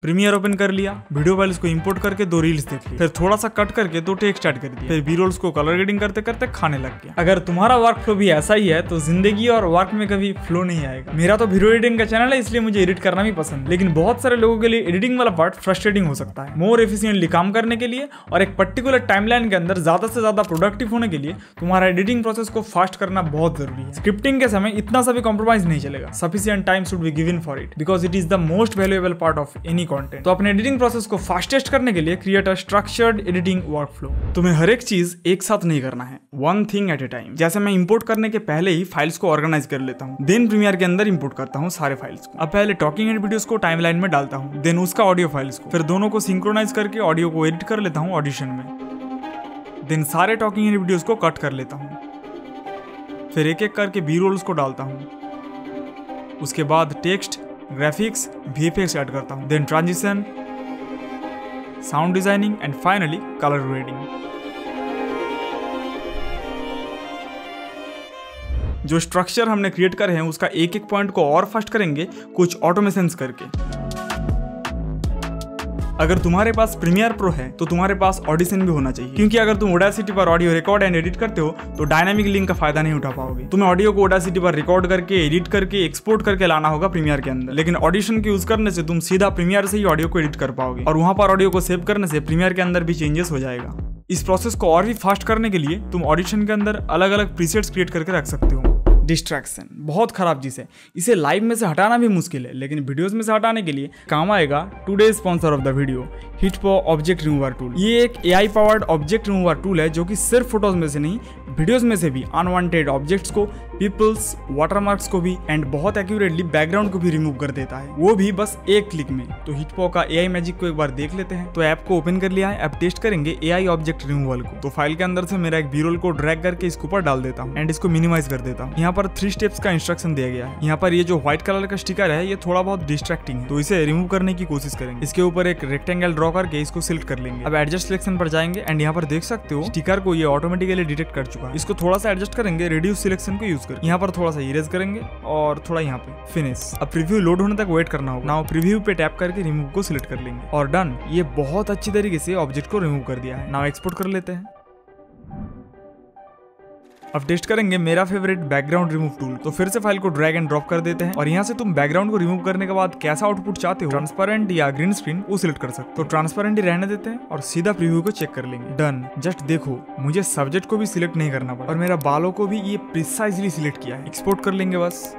Premiere open कर लिया, video files को इंपोर्ट करके 2 रील्स देख ली, फिर थोड़ा सा कट करके 2 टेक्स्ट ऐड कर दिया, फिर बी रोल्स को कलर ग्रेडिंग करते करते खाने लग गया। अगर तुम्हारा वर्क फ्लो भी ऐसा ही है तो जिंदगी और वर्क में कभी फ्लो नहीं आएगा। मेरा तो वीडियो एडिटिंग का चैनल है, इसलिए मुझे एडिट करना भी पसंद, लेकिन बहुत सारे लोगों के लिए एडिटिंग वाला पार्ट फ्रस्ट्रेटिंग हो सकता है। मोर एफिशिएंटली काम करने के लिए और एक पर्टिकुलर टाइमलाइन के अंदर ज्यादा से ज्यादा प्रोडक्टिव होने के लिए तुम्हारा एडिटिंग प्रोसेस को फास्ट करना बहुत जरूरी है। स्क्रिप्टिंग के समय इतना सा भी कॉम्प्रोमाइज नहीं चलेगा। Sufficient time should be given for it because it is the most valuable part of any content. तो अपने एडिटिंग प्रोसेस को फास्टेस्ट करने के लिए create a structured editing workflow. तुम्हें हर एक चीज एक साथ नहीं करना है, one thing at A time. जैसे मैं इंपोर्ट करने के पहले ही फाइल्स को ऑर्गेनाइज कर लेता हूँ, देन प्रीमियर के अंदर इंपोर्ट करता हूँ सारे फाइल्स को। अब पहले टॉकिंग हेड वीडियोस को टाइमलाइन में डालता हूँ, देन उसका ऑडियो फाइल्स को, फिर दोनों को सिंक्रोनाइज करके ऑडियो को एडिट कर लेता हूँ ऑडिशन में, देन सारे टॉकिंग हेड वीडियोस को कट कर लेता हूँ, फिर एक एक करके बी रोल्स को डालता हूँ, उसके बाद टेक्स्ट, ग्राफिक्स, वीएफएक्स ऐड करता हूँ, then transition, sound designing and finally colour grading. जो स्ट्रक्चर हमने क्रिएट करे हैं उसका एक एक पॉइंट को और फास्ट करेंगे कुछ ऑटोमेशंस करके। अगर तुम्हारे पास प्रीमियर प्रो है तो तुम्हारे पास ऑडिशन भी होना चाहिए, क्योंकि अगर तुम ऑडासिटी पर ऑडियो रिकॉर्ड एंड एडिट करते हो तो डायनामिक लिंक का फायदा नहीं उठा पाओगे। तुम्हें ऑडियो को ऑडासिटी पर रिकॉर्ड करके, एडिट करके, एक्सपोर्ट करके लाना होगा प्रीमियर के अंदर, लेकिन ऑडिशन के यूज करने से तुम सीधा प्रीमियर से ही ऑडियो को एडिट कर पाओगे और वहां पर ऑडियो को सेव करने से प्रीमियर के अंदर भी चेंजेस हो जाएगा। इस प्रोसेस को और भी फास्ट करने के लिए तुम ऑडिशन के अंदर अलग अलग प्रीसेट्स क्रिएट करके रख सकते हो। डिस्ट्रैक्शन बहुत खराब चीज है, इसे लाइव में से हटाना भी मुश्किल है, लेकिन वीडियोस में से हटाने के लिए काम आएगा today sponsor of the video, HitPaw object remover tool. ये एक AI powered object remover tool है जो कि सिर्फ फोटोज में से नहीं, वीडियोस में से भी अनवांटेड ऑब्जेक्ट्स को, पीपल्स, वाटरमार्क्स को भी एंड बहुत एक्यूरेटली बैकग्राउंड को भी रिमूव कर देता है, वो भी बस एक क्लिक में। तो हिटपो का एआई मैजिक को एक बार देख लेते हैं। तो ऐप को ओपन कर लिया है, अब टेस्ट करेंगे एआई ऑब्जेक्ट रिमूवल को। तो फाइल के अंदर से मेरा एक बी रोल को ड्रैग करके इसके ऊपर डाल देता हूँ एंड इसको मिनिमाइज कर देता हूँ। यहाँ पर 3 स्टेप्स का इंस्ट्रक्शन दिया गया है। यहाँ पर ये जो व्हाइट कलर का स्टिकर है ये थोड़ा बहुत डिस्ट्रैक्टिंग है, तो इसे रिमूव करने की कोशिश करेंगे। इसके ऊपर एक रेक्टेंगल ड्रॉ करके इसको सिलेक्ट कर लेंगे। अब एडजस्ट सिलेक्शन पर जाएंगे एंड यहाँ पर देख सकते हो स्टिकर को ये ऑटोमेटिकली डिटेक्ट कर चुका है। इसको थोड़ा सा एडजस्ट करेंगे रिड्यूस सिलेक्शन को यूज करके। यहाँ पर थोड़ा सा इरेज करेंगे और थोड़ा यहाँ पे फिनिश। अब प्रीव्यू लोड होने तक वेट करना होगा। नाउ प्रीव्यू पे टैप करके रिमूव को सिलेक्ट कर लेंगे और डन। ये बहुत अच्छी तरीके से ऑब्जेक्ट को रिमूव कर दिया है। नाउ एक्सपोर्ट कर लेते हैं। अब टेस्ट करेंगे मेरा फेवरेट बैकग्राउंड रिमूव टूल। तो फिर से फाइल को ड्रैग एंड ड्रॉप कर देते हैं और यहाँ से तुम बैकग्राउंड को रिमूव करने के बाद कैसा आउटपुट चाहते हो, ट्रांसपेरेंट या ग्रीन स्क्रीन, वो सिलेक्ट कर सकते हो। तो ट्रांसपेरेंट ही रहने देते हैं और सीधा प्रीव्यू को चेक कर लेंगे। डन। जस्ट देखो मुझे सब्जेक्ट को भी सिलेक्ट नहीं करना पड़ा और मेरा बालों को भी ये प्रिसाइजली सिलेक्ट किया है। एक्सपोर्ट कर लेंगे बस।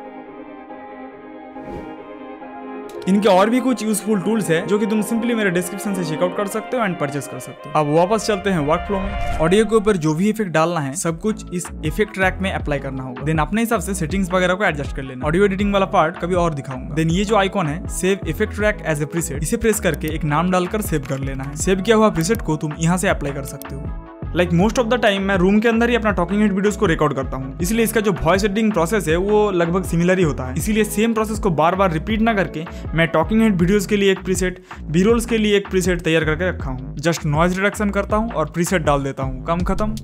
इनके और भी कुछ यूजफुल टूल्स है जो कि तुम सिंपली मेरे डिस्क्रिप्शन से चेकआउट कर सकते हो एंड परचेस कर सकते हो। अब वापस चलते हैं वर्कफ्लो में। ऑडियो के ऊपर जो भी इफेक्ट डालना है सब कुछ इस इफेक्ट ट्रैक में अप्लाई करना होगा। देन अपने हिसाब से सेटिंग्स वगैरह को एडजस्ट कर लेना। ऑडियो एडिटिंग वाला पार्ट कभी और दिखाऊंगा। देन ये जो आइकॉन है save effect track as a preset, इसे प्रेस करके एक नाम डालकर सेव कर लेना है। सेव किया हुआ प्रीसेट को तुम यहाँ से अप्लाई कर सकते हो। Like most of the time मैं रूम के अंदर ही अपना टॉकिंग हेड वीडियोस को रिकॉर्ड करता हूँ, इसलिए इसका जो वॉइस एडिटिंग प्रोसेस है वो लगभग सिमिलर ही होता है। इसीलिए सेम प्रोसेस को बार बार रिपीट ना करके मैं टॉकिंग हेड वीडियोस के लिए एक प्रीसेट, बी रोल्स के लिए एक प्रीसेट तैयार करके रखा हूँ। जस्ट नॉइज रिडक्शन करता हूँ और प्रीसेट डाल देता हूँ, काम खत्म।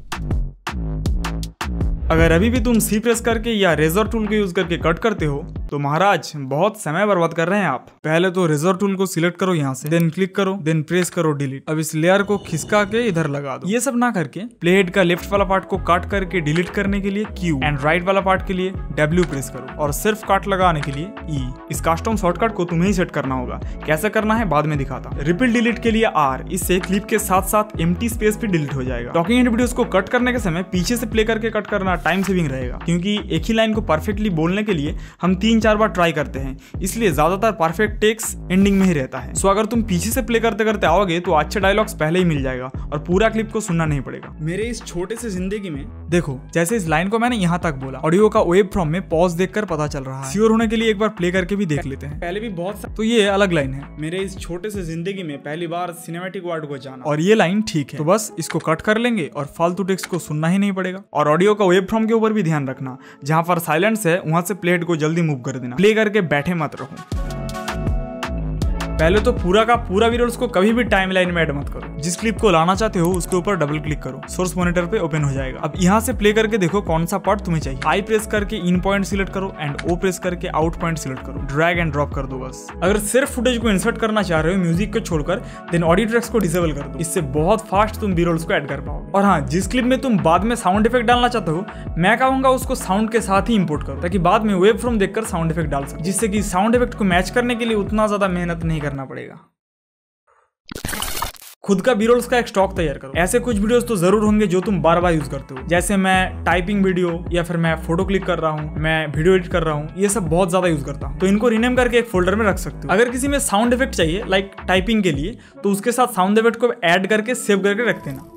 अगर अभी भी तुम सी प्रेस करके या रेजर टूल को यूज करके कट करते हो तो महाराज बहुत समय बर्बाद कर रहे हैं आप। पहले तो रेजर टूल को सिलेक्ट करो यहाँ से, देन क्लिक करो, देन प्रेस करो डिलीट। अब इस लेयर को खिसका के इधर लगा दो। ये सब ना करके प्ले हेड का लेफ्ट वाला पार्ट को काट करके डिलीट करने के लिए Q एंड राइट वाला पार्ट के लिए W प्रेस करो और सिर्फ काट लगाने के लिए E। इस कस्टम शॉर्टकट को तुम्हें ही सेट करना होगा, कैसे करना है बाद में दिखाता। रिपीट डिलीट के लिए R, इससे क्लिप के साथ साथ एम्प्टी स्पेस भी डिलीट हो जाएगा। टॉकिंग हेड वीडियोस को कट करने के समय पीछे से प्ले करके कट करना टाइम सेविंग रहेगा, क्योंकि एक ही लाइन को परफेक्टली बोलने के लिए हम 3-4 बार ट्राई करते हैं, इसलिए ज्यादातर परफेक्ट टेक्स एंडिंग में ही रहता है। सो अगर तुम पीछे से प्ले करते करते आओगे तो अच्छे डायलॉग्स पहले ही मिल जाएगा और पूरा क्लिप को सुनना नहीं पड़ेगा। मेरे इस छोटे से जिंदगी में देखो, जैसे इस लाइन को मैंने यहाँ तक बोला, ऑडियो का वेब फ्रॉम में पॉज देखकर पता चल रहा है। श्योर होने के लिए एक बार प्ले करके भी देख लेते हैं। पहले भी बहुत तो ये अलग लाइन है। मेरे इस छोटे से जिंदगी में पहली बार सिनेमैटिक वर्ड को जाना और ये लाइन ठीक है, तो बस इसको कट कर लेंगे और फालतू टेक्स्ट को सुनना ही नहीं पड़ेगा। और ऑडियो का वेब फ्रॉम के ऊपर भी ध्यान रखना, जहां पर साइलेंस है वहां से प्ले हेड को जल्दी मूव कर देना। प्ले करके बैठे मत रहो। पहले तो पूरा का पूरा वीडियोस को कभी भी टाइमलाइन में ऐड मत करो। जिस क्लिप को लाना चाहते हो उसके ऊपर डबल क्लिक करो, सोर्स मॉनिटर पे ओपन हो जाएगा। अब यहाँ से प्ले करके देखो कौन सा पार्ट तुम्हें चाहिए। आई प्रेस करके इन पॉइंट सिलेक्ट करो एंड ओ प्रेस करके आउट पॉइंट सिलेक्ट करो, ड्रैग एंड ड्रॉप कर दो बस। अगर सिर्फ फुटेज को इंसर्ट करना चाह रहे हो म्यूजिक को छोड़कर, देन ऑडियो ट्रैक्स को डिसेबल कर दो। इससे बहुत फास्ट तुम बी-रोल्स को ऐड कर पाओगे। और हाँ, जिस क्लिप में तुम बाद में साउंड इफेक्ट डालना चाहते हो, मैं कहूंगा उसको साउंड के साथ ही इंपोर्ट करो, ताकि बाद में वेब फ्रॉम देखकर साउंड इफेक्ट डाल सको, जिससे कि साउंड इफेक्ट को मैच करने के लिए उतना ज्यादा मेहनत नहीं करना पड़ेगा। खुद का बी-रोल्स का एक स्टॉक तैयार करो। ऐसे कुछ वीडियोस तो जरूर होंगे जो तुम बार बार यूज करते हो, जैसे मैं टाइपिंग वीडियो या फिर मैं फोटो क्लिक कर रहा हूँ, मैं वीडियो एडिट कर रहा हूँ, ये सब बहुत ज्यादा यूज करता हूँ। तो इनको रीनेम करके एक फोल्डर में रख सकते हो। अगर किसी में साउंड इफेक्ट चाहिए लाइक टाइपिंग के लिए, तो उसके साथ साउंड इफेक्ट को ऐड करके सेव करके रख देना।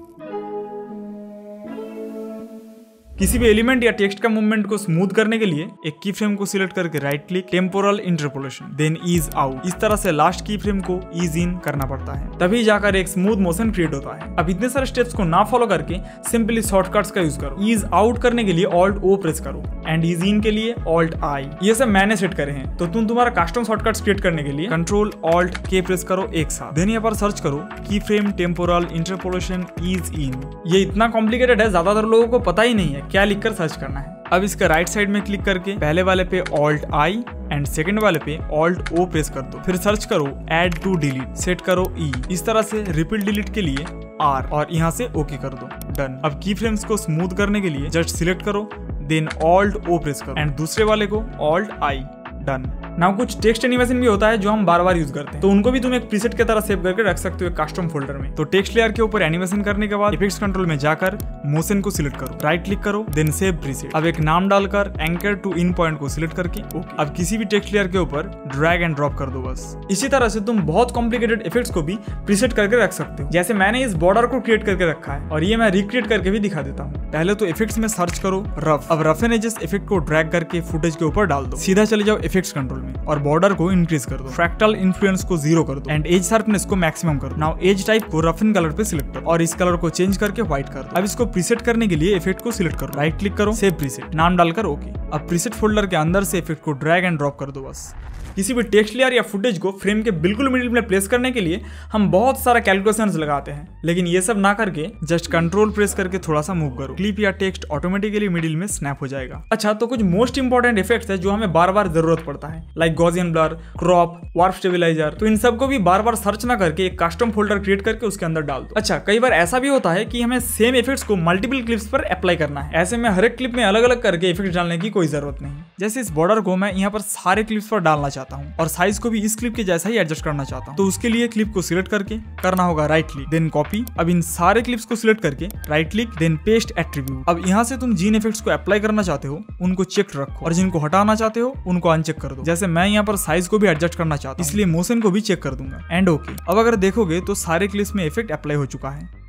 किसी भी एलिमेंट या टेक्स्ट का मूवमेंट को स्मूथ करने के लिए एक की फ्रेम को सिलेक्ट करके right click, temporal interpolation, then ease out. इस तरह से लास्ट की फ्रेम को ईज इन करना पड़ता है, तभी जाकर एक स्मूथ मोशन क्रिएट होता है। अब इतने सारे स्टेप्स को ना फॉलो करके सिंपली शॉर्टकट्स का यूज करो। ईज आउट करने के लिए ऑल्ट ओ प्रेस करो एंड ईज इन के लिए ऑल्ट आई। ये सब मैंने सेट करे हैं। तो तुम तुम्हारा कस्टम शॉर्टकट्स क्रिएट करने के लिए कंट्रोल ऑल्ट के प्रेस करो एक साथ, देन यहाँ पर सर्च करो की फ्रेम टेम्पोरल इंटरपोलेशन ईज इन। ये इतना कॉम्प्लिकेटेड है, ज्यादातर लोगों को पता ही नहीं है क्या लिखकर सर्च करना है। अब इसका राइट साइड में क्लिक करके पहले वाले पे ऑल्ट आई एंड सेकंड वाले पे ऑल्ट ओ प्रेस कर दो। फिर सर्च करो ऐड टू डिलीट, सेट करो ई। इस तरह से रिपीट डिलीट के लिए आर और यहाँ से ओके कर दो, डन। अब की फ्रेम्स को स्मूथ करने के लिए जस्ट सिलेक्ट करो, देन ऑल्ट ओ प्रेस करो एंड दूसरे वाले को ऑल्ट आई, डन। नाउ कुछ टेक्स्ट एनिमेशन भी होता है जो हम बार बार यूज करते हैं, तो उनको भी तुम एक प्रीसेट की तरह सेव करके रख सकते हो एक कस्टम फोल्डर में। तो टेक्स्ट लेयर के ऊपर एनिमेशन करने के बाद इफेक्ट्स कंट्रोल में जाकर मोशन को सिलेक्ट करो, राइट क्लिक करो, देन सेव प्रीसेट। अब एक नाम डालकर एंकर टू इन पॉइंट को सिलेक्ट करके ओके। अब किसी भी टेक्स्ट लेयर के ऊपर ड्रैग एंड ड्रॉप कर दो बस। इसी तरह से तुम बहुत कॉम्प्लिकेटेड इफेक्ट्स को भी प्रीसेट करके रख सकते हो, जैसे मैंने इस बॉर्डर को क्रिएट करके रखा है और ये मैं रिक्रिएट करके भी दिखा देता हूँ। पहले तो इफेक्ट्स में सर्च करो रफ। अब रफ एंड एजेस इफेक्ट को ड्रैग करके फुटेज के ऊपर डाल दो। सीधा चले जाओ इफेक्ट्स कंट्रोल में और बॉर्डर को इंक्रीज कर दो, फ्रैक्टल इन्फ्लुएंस को 0 कर दो एंड एज शार्पनेस को मैक्सिमम कर दो। नाउ एज टाइप को रफ इन कलर पे सिलेक्ट करो और इस कलर को चेंज करके व्हाइट कर दो। अब इसको प्रीसेट करने के लिए इफेक्ट को सिलेक्ट करो, राइट क्लिक करो, सेव प्रीसेट, नाम डालकर ओके। अब प्रीसेट फोल्डर के अंदर से इफेक्ट को ड्रैग एंड ड्रॉप कर दो बस। किसी भी टेक्स्ट लेयर या फुटेज को फ्रेम के बिल्कुल मिडिल में प्लेस करने के लिए हम बहुत सारा कैलकुलेशंस लगाते हैं, लेकिन ये सब ना करके जस्ट कंट्रोल प्रेस करके थोड़ा सा मूव करो, क्लिप या टेक्स्ट ऑटोमेटिकली मिडिल में स्नैप हो जाएगा। अच्छा, तो कुछ मोस्ट इंपॉर्टेंट इफेक्ट्स है जो हमें बार बार जरूरत पड़ता है, like Gaussian blur, crop, warp stabilizer. तो इन सबको भी बार बार सर्च ना करके एक कस्टम फोल्डर क्रिएट करके उसके अंदर डाल दो। अच्छा, कई बार ऐसा भी होता है कि हमें सेम इफेक्ट्स को मल्टीपल क्लिप्स पर अप्लाई करना है। ऐसे में हर एक क्लिप में अलग अलग करके इफेक्ट डालने की कोई जरूरत नहीं। जैसे इस बॉर्डर को मैं यहाँ पर सारे क्लिप्स पर डालना चाहता हूँ और साइज को भी इस क्लिप के जैसा ही एडजस्ट करना चाहता हूँ, तो उसके लिए क्लिप को सिलेक्ट करके करना होगा राइट क्लिक, देन कॉपी। अब इन सारे क्लिप्स को सिलेक्ट करके right click, then paste attribute. अब यहाँ से तुम जिन इफेक्ट्स को अप्लाई करना चाहते हो उनको चेक रखो और जिनको हटाना चाहते हो उनको अनचेक कर दो। जैसे मैं यहाँ पर साइज को भी एडजस्ट करना चाहता हूँ, इसलिए मोशन को भी चेक कर दूंगा एंड ओके। अब अगर देखोगे तो सारे क्लिप्स में इफेक्ट अप्लाई हो चुका है।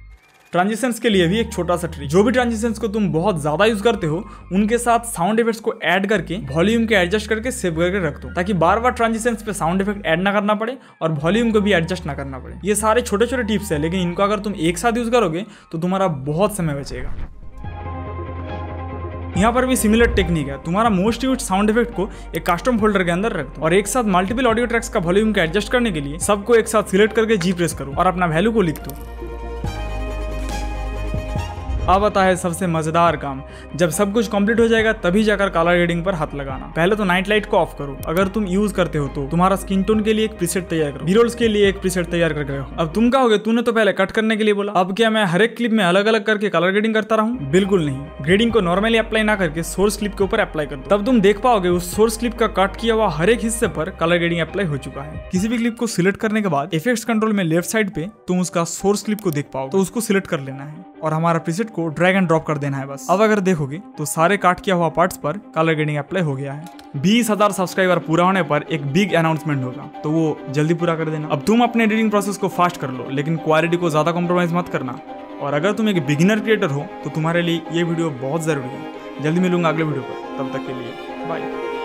ट्रांजिशंस के लिए भी एक छोटा सा ट्रिक, जो भी ट्रांजिशंस को तुम बहुत ज्यादा यूज करते हो उनके साथ साउंड इफेक्ट्स को ऐड करके वॉल्यूम के एडजस्ट करके सेव करके रख दो, ताकि बार बार ट्रांजिशंस पे साउंड इफेक्ट ऐड ना करना पड़े और वॉल्यूम को भी एडजस्ट ना करना पड़े। ये सारे छोटे छोटे टिप्स है, लेकिन इनको अगर तुम एक साथ यूज करोगे तो तुम्हारा बहुत समय बचेगा। यहाँ पर भी सिमिलर टेक्निक है, तुम्हारा मोस्ट यूज्ड साउंड इफेक्ट को एक कस्टम फोल्डर के अंदर रख दो और एक साथ मल्टीपल ऑडियो ट्रैक्स का वॉल्यूम को एडजस्ट करने के लिए सबको एक साथ सिलेक्ट करके जी प्रेस करो और अपना वैल्यू को लिख दो। अब आता है सबसे मजेदार काम, जब सब कुछ कंप्लीट हो जाएगा तभी जाकर कलर ग्रेडिंग पर हाथ लगाना। पहले तो नाइट लाइट को ऑफ करो, अगर तुम यूज करते हो तो तुम्हारा स्किन टोन के लिए एक प्रीसेट तैयार करो, बी-रोल्स के लिए एक प्रीसेट तैयार करके रखो। अब तुम कहोगे तूने तो पहले कट करने के लिए बोला, अब क्या मैं हर एक क्लिप में अलग अलग करके कलर ग्रेडिंग करता रहूं? बिल्कुल नहीं। ग्रेडिंग को नॉर्मली अप्लाई ना करके सोर्स क्लिप के ऊपर अप्लाई करो, तब तुम देख पाओगे उस सोर्स क्लिप का कट किया हुआ हर एक हिस्से पर कलर ग्रेडिंग अप्लाई हो चुका है। किसी भी क्लिप को सिलेक्ट करने के बाद इफेक्ट्स कंट्रोल में लेफ्ट साइड पे तुम उसका सोर्स क्लिप को देख पाओगे, तो उसको सिलेक्ट कर लेना है और हमारा प्रीसेट को ड्रैग एंड ड्रॉप कर देना है बस। अब अगर देखोगे तो सारे काट किया हुआ पार्ट्स पर कलर ग्रेडिंग अप्लाई हो गया है। 20,000 सब्सक्राइबर पूरा होने पर एक बिग अनाउंसमेंट होगा, तो वो जल्दी पूरा कर देना। अब तुम अपने एडिटिंग प्रोसेस को फास्ट कर लो, लेकिन क्वालिटी को ज्यादा कॉम्प्रोमाइज मत करना। और अगर तुम एक बिगिनर क्रिएटर हो तो तुम्हारे लिए ये वीडियो बहुत जरूरी है। जल्दी मिलूंगा अगले वीडियो पर, तब तक के लिए बाय।